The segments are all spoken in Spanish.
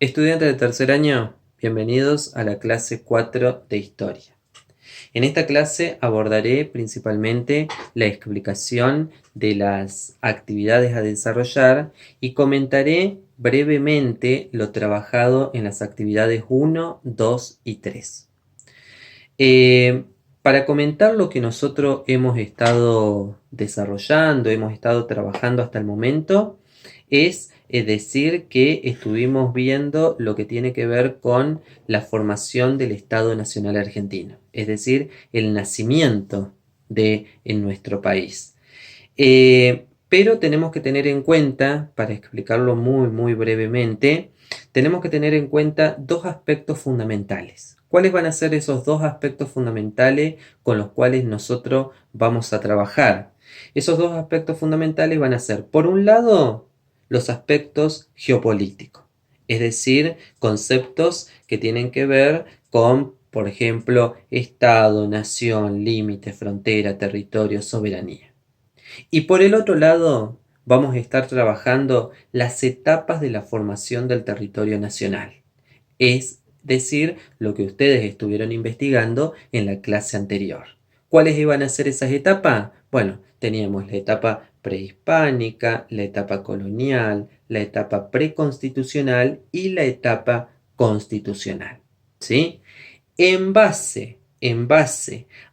Estudiantes de tercer año, bienvenidos a la clase 4 de Historia. En esta clase abordaré principalmente la explicación de las actividades a desarrollar y comentaré brevemente lo trabajado en las actividades 1, 2 y 3. Eh, para comentar lo que nosotros hemos estado desarrollando, hemos estado trabajando hasta el momento, es decir que estuvimos viendo lo que tiene que ver con la formación del Estado Nacional Argentino, es decir, el nacimiento en nuestro país. Pero tenemos que tener en cuenta, para explicarlo muy brevemente, tenemos que tener en cuenta dos aspectos fundamentales. ¿Cuáles van a ser esos dos aspectos fundamentales con los cuales nosotros vamos a trabajar? Esos dos aspectos fundamentales van a ser, por un lado, los aspectos geopolíticos, es decir, conceptos que tienen que ver con, por ejemplo, Estado, nación, límite, frontera, territorio, soberanía. Y por el otro lado, vamos a estar trabajando las etapas de la formación del territorio nacional, es decir, lo que ustedes estuvieron investigando en la clase anterior. ¿Cuáles iban a ser esas etapas? Bueno, teníamos la etapa prehispánica, la etapa colonial, la etapa preconstitucional y la etapa constitucional. ¿Sí? En base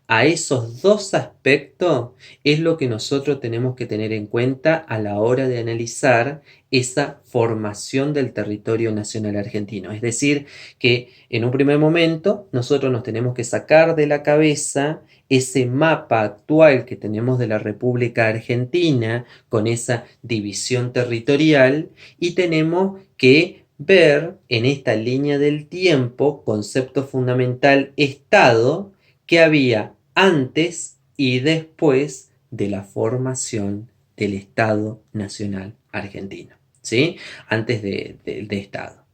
a esos dos aspectos es lo que nosotros tenemos que tener en cuenta a la hora de analizar esa formación del territorio nacional argentino. Es decir, que en un primer momento nosotros nos tenemos que sacar de la cabeza ese mapa actual que tenemos de la República Argentina con esa división territorial y tenemos que ver en esta línea del tiempo, concepto fundamental Estado, que había antes y después de la formación del Estado Nacional Argentino. ¿Sí? Antes de Estado.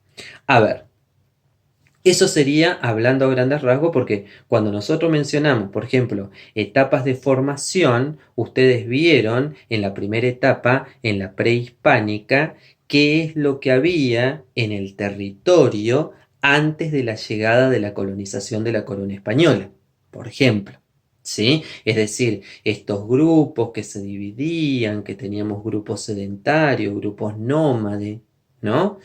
A ver, eso sería hablando a grandes rasgos porque cuando nosotros mencionamos, por ejemplo, etapas de formación, ustedes vieron en la primera etapa, en la prehispánica, qué es lo que había en el territorio antes de la llegada de la colonización de la corona española, por ejemplo. ¿Sí? Es decir, estos grupos que se dividían, que teníamos grupos sedentarios, grupos nómades, ¿no?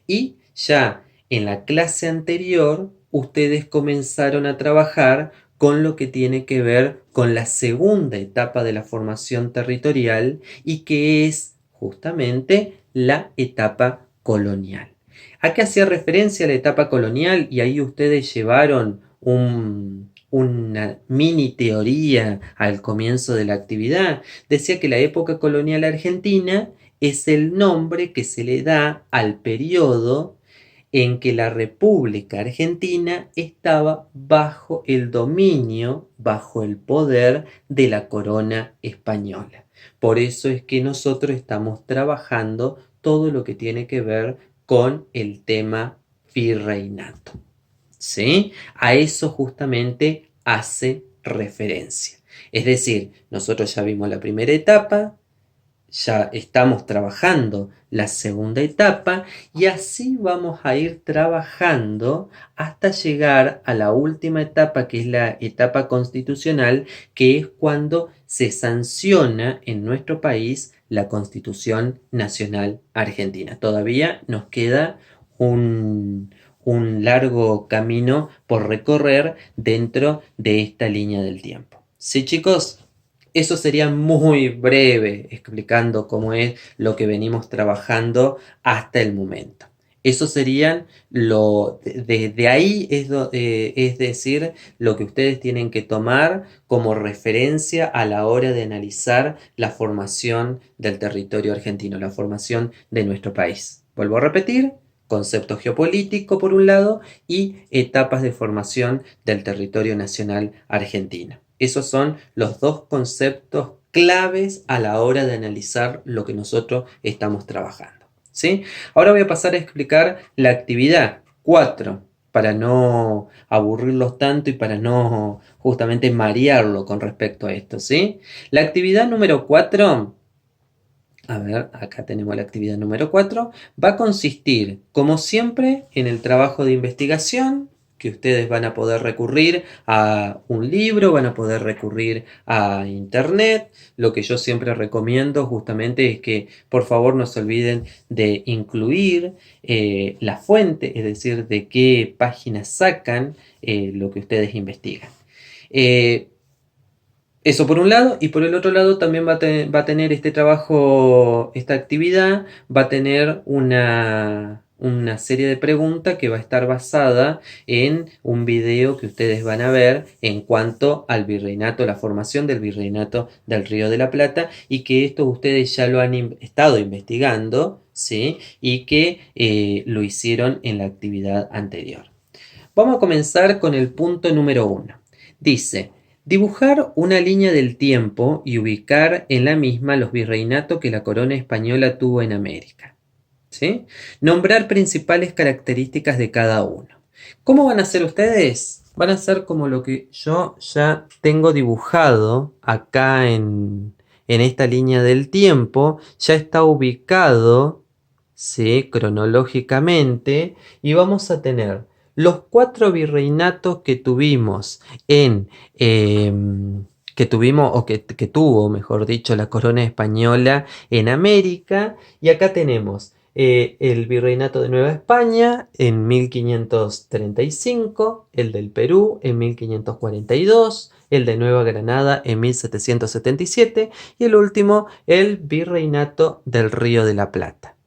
Y ya en la clase anterior, ustedes comenzaron a trabajar con lo que tiene que ver con la segunda etapa de la formación territorial y que es justamente la etapa colonial. ¿A qué hacía referencia la etapa colonial? Y ahí ustedes llevaron una mini teoría al comienzo de la actividad. Decía que la época colonial argentina es el nombre que se le da al periodo en que la República Argentina estaba bajo el dominio, bajo el poder de la corona española. Por eso es que nosotros estamos trabajando todo lo que tiene que ver con el tema virreinato. ¿Sí? A eso justamente hace referencia. Es decir, nosotros ya vimos la primera etapa, ya estamos trabajando la segunda etapa y así vamos a ir trabajando hasta llegar a la última etapa, que es la etapa constitucional, que es cuando se sanciona en nuestro país la Constitución Nacional Argentina. Todavía nos queda un largo camino por recorrer dentro de esta línea del tiempo. ¿Sí, chicos? Eso sería muy breve explicando cómo es lo que venimos trabajando hasta el momento. Eso serían de ahí es decir, lo que ustedes tienen que tomar como referencia a la hora de analizar la formación del territorio argentino, la formación de nuestro país. Vuelvo a repetir, concepto geopolítico por un lado y etapas de formación del territorio nacional argentino. Esos son los dos conceptos claves a la hora de analizar lo que nosotros estamos trabajando. ¿Sí? Ahora voy a pasar a explicar la actividad 4 para no aburrirlos tanto y para no justamente marearlo con respecto a esto. ¿Sí? La actividad número 4 A ver, acá tenemos la actividad número 4. Va a consistir, como siempre, en el trabajo de investigación, que ustedes van a poder recurrir a un libro, van a poder recurrir a internet. Lo que yo siempre recomiendo justamente es que por favor no se olviden de incluir la fuente, es decir, de qué páginas sacan lo que ustedes investigan. Eh, Eso por un lado, y por el otro lado también va a tener este trabajo, esta actividad, va a tener una serie de preguntas que va a estar basada en un video que ustedes van a ver en cuanto al virreinato, la formación del virreinato del Río de la Plata, y que esto ustedes ya lo han estado investigando, ¿sí? Y que lo hicieron en la actividad anterior. Vamos a comenzar con el punto número 1. Dice, dibujar una línea del tiempo y ubicar en la misma los virreinatos que la corona española tuvo en América. ¿Sí? Nombrar principales características de cada uno. ¿Cómo van a hacer ustedes? Van a hacer como lo que yo ya tengo dibujado acá en esta línea del tiempo. Ya está ubicado, ¿sí? Cronológicamente, y vamos a tener los 4 virreinatos que tuvimos que tuvimos, o que tuvo, mejor dicho, la corona española en América. Y acá tenemos el virreinato de Nueva España en 1535, el del Perú en 1542, el de Nueva Granada en 1777 y el último, el virreinato del Río de la Plata.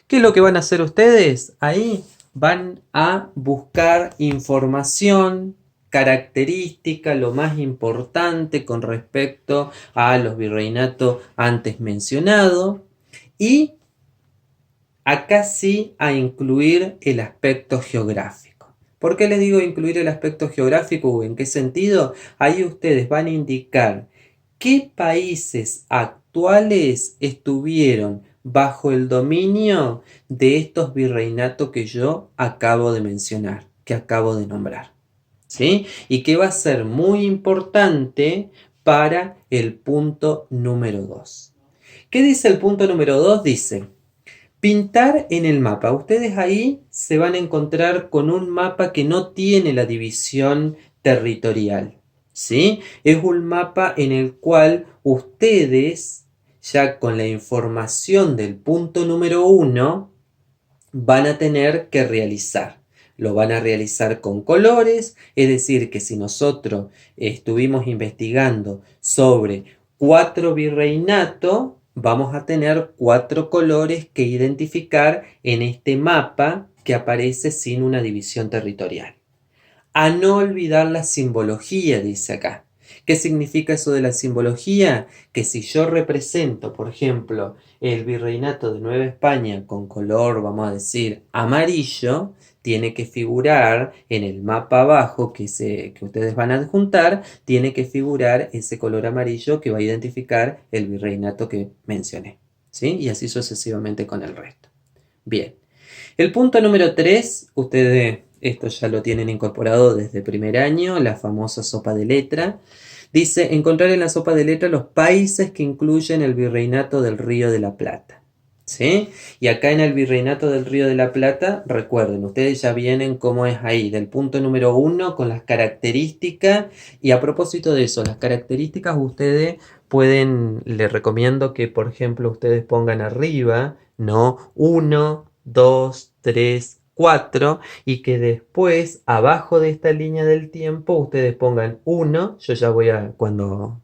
¿Qué es lo que van a hacer ustedes? Ahí van a buscar información característica, lo más importante con respecto a los virreinatos antes mencionados, y acá sí a incluir el aspecto geográfico. ¿Por qué les digo incluir el aspecto geográfico? ¿En qué sentido? Ahí ustedes van a indicar qué países actuales estuvieron bajo el dominio de estos virreinatos que yo acabo de mencionar, que acabo de nombrar. ¿Sí? Y que va a ser muy importante para el punto número 2. ¿Qué dice el punto número 2? Dice, pintar en el mapa. Ustedes ahí se van a encontrar con un mapa que no tiene la división territorial. ¿Sí? Es un mapa en el cual ustedes, ya con la información del punto número 1, van a tener que realizar. Lo van a realizar con colores, es decir, que si nosotros estuvimos investigando sobre 4 virreinatos, vamos a tener 4 colores que identificar en este mapa que aparece sin una división territorial. A no olvidar la simbología, dice acá. ¿Qué significa eso de la simbología? Que si yo represento, por ejemplo, el virreinato de Nueva España con color, vamos a decir, amarillo, tiene que figurar en el mapa abajo que ustedes van a adjuntar, tiene que figurar ese color amarillo que va a identificar el virreinato que mencioné. ¿Sí? Y así sucesivamente con el resto. Bien. El punto número 3, ustedes esto ya lo tienen incorporado desde primer año, la famosa sopa de letra. Dice, encontrar en la sopa de letra los países que incluyen el virreinato del Río de la Plata. ¿Sí? Y acá en el virreinato del Río de la Plata, recuerden, ustedes ya vienen como es ahí, del punto número 1 con las características. Y a propósito de eso, las características ustedes pueden, les recomiendo que por ejemplo ustedes pongan arriba, ¿no? 1, 2, 3, 4, y que después abajo de esta línea del tiempo ustedes pongan 1. Yo ya voy a, cuando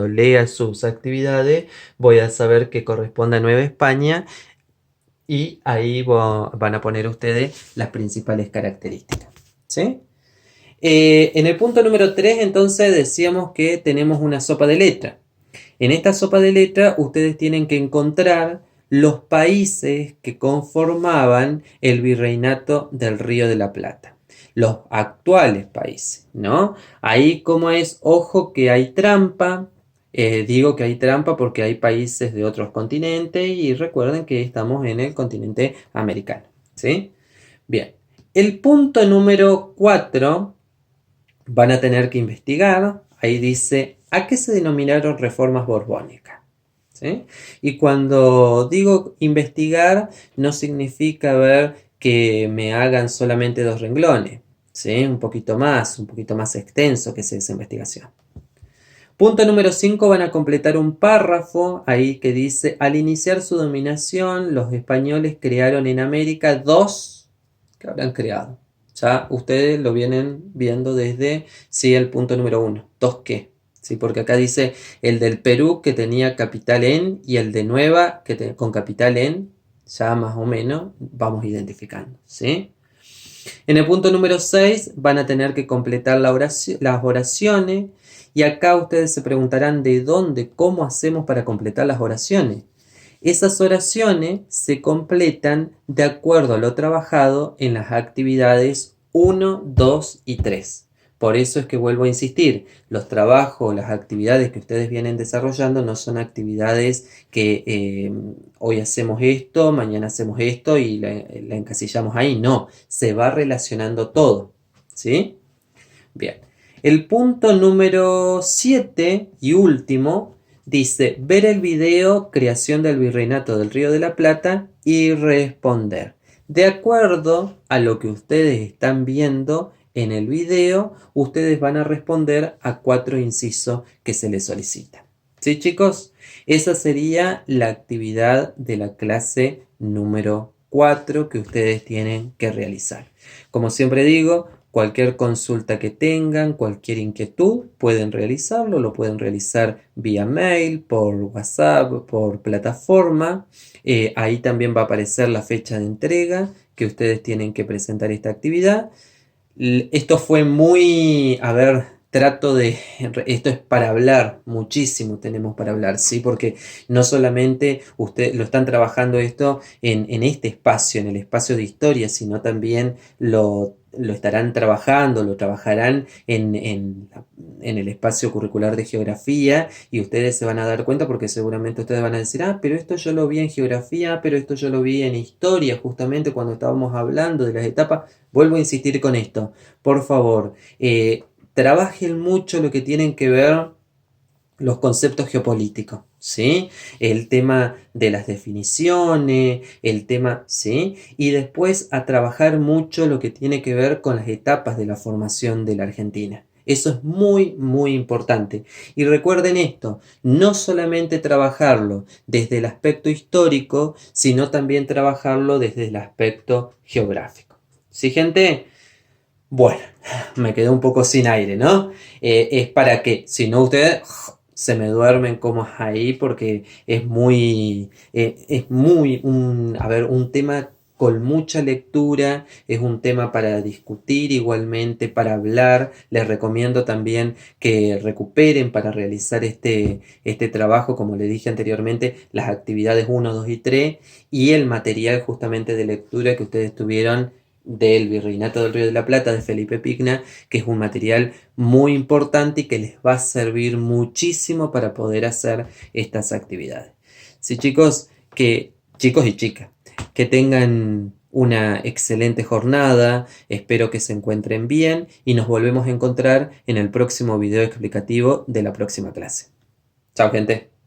lea sus actividades, voy a saber que corresponde a Nueva España, y ahí van a poner ustedes las principales características. ¿Sí? En el punto número 3 entonces decíamos que tenemos una sopa de letra. En esta sopa de letra ustedes tienen que encontrar los países que conformaban el virreinato del Río de la Plata. Los actuales países, ¿no? Ahí como es, ojo que hay trampa. Digo que hay trampa porque hay países de otros continentes y recuerden que estamos en el continente americano, ¿sí? Bien, el punto número 4 van a tener que investigar. Ahí dice, ¿a qué se denominaron reformas borbónicas? ¿sí? Y cuando digo investigar, no significa ver que me hagan solamente 2 renglones, ¿sí? Un poquito más extenso que es esa investigación. Punto número 5, van a completar un párrafo ahí que dice, al iniciar su dominación, los españoles crearon en América 2 que habrán creado. Ya ustedes lo vienen viendo desde, sí, el punto número 1. ¿2 qué? Sí, porque acá dice el del Perú que tenía capital en y el de Nueva que con capital en, ya más o menos vamos identificando, ¿sí? En el punto número 6 van a tener que completar las oraciones y acá ustedes se preguntarán de dónde, cómo hacemos para completar las oraciones. Esas oraciones se completan de acuerdo a lo trabajado en las actividades 1, 2 y 3. Por eso es que vuelvo a insistir, los trabajos, las actividades que ustedes vienen desarrollando no son actividades que hoy hacemos esto, mañana hacemos esto y la encasillamos ahí. No, se va relacionando todo. ¿Sí? Bien. El punto número 7 y último dice, ver el video Creación del Virreinato del Río de la Plata y responder. De acuerdo a lo que ustedes están viendo en el video, ustedes van a responder a 4 incisos que se les solicitan. ¿Sí, chicos? Esa sería la actividad de la clase número 4 que ustedes tienen que realizar. Como siempre digo, cualquier consulta que tengan, cualquier inquietud, pueden realizarlo, lo pueden realizar vía mail, por WhatsApp, por plataforma. Ahí también va a aparecer la fecha de entrega que ustedes tienen que presentar esta actividad. Esto fue muy, a ver, esto es para hablar, muchísimo tenemos para hablar, ¿sí? Porque no solamente ustedes lo están trabajando esto en este espacio, en el espacio de historia, sino también lo estarán trabajando, lo trabajarán en el espacio curricular de geografía y ustedes se van a dar cuenta porque seguramente ustedes van a decir, pero esto yo lo vi en geografía, pero esto yo lo vi en historia, justamente cuando estábamos hablando de las etapas. Vuelvo a insistir con esto, por favor, trabajen mucho lo que tienen que ver los conceptos geopolíticos, ¿sí? El tema de las definiciones, el tema, ¿sí? Y después a trabajar mucho lo que tiene que ver con las etapas de la formación de la Argentina. Eso es muy, muy importante. Y recuerden esto, no solamente trabajarlo desde el aspecto histórico, sino también trabajarlo desde el aspecto geográfico. ¿Sí, gente? Bueno, me quedé un poco sin aire, ¿no? Es para que, si no ustedes se me duermen como ahí porque a ver, un tema con mucha lectura, es un tema para discutir igualmente, para hablar. Les recomiendo también que recuperen para realizar este trabajo, como les dije anteriormente, las actividades 1, 2 y 3 y el material justamente de lectura que ustedes tuvieron del Virreinato del Río de la Plata de Felipe Pigna, que es un material muy importante y que les va a servir muchísimo para poder hacer estas actividades. Sí, chicos, chicos y chicas, que tengan una excelente jornada, espero que se encuentren bien y nos volvemos a encontrar en el próximo video explicativo de la próxima clase. Chao, gente.